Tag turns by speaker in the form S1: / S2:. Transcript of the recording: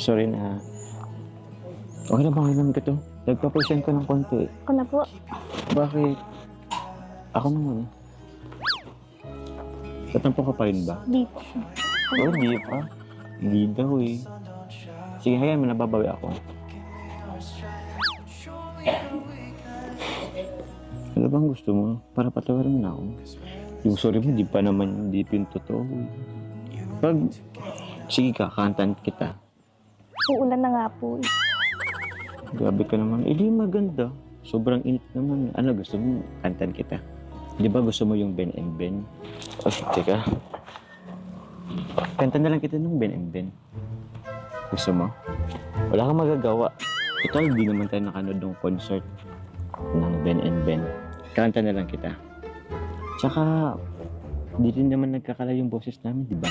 S1: Sorry na. Okay na bang ilan ka to? Nagpa-present ko ng konti.
S2: Ako na po.
S1: Bakit? Ako naman. Tatampo ka pa rin ba?
S2: Di po.
S1: Oo, di pa. Hindi daw eh. Sige, hayaan mo, nababawi ako. Ano bang gusto mo? Para patawarin mo na ako. Yung sorry mo, di pa naman, hindi pa yung totoo. Pag, sige ka, kantan kita.
S2: Uulan na nga po.
S1: Grabe ka naman. Eh, di maganda. Sobrang init naman. Ano gusto mo? Kantan kita. Di ba gusto mo yung Ben and Ben? Oh, teka. Kanta na lang kita ng Ben and Ben. Gusto mo? Wala kang magagawa. Total, di naman tayo nakanood ng concert ng Ben and Ben. Kanta na lang kita. Tsaka, di rin naman nagkakala yung boses namin, di ba?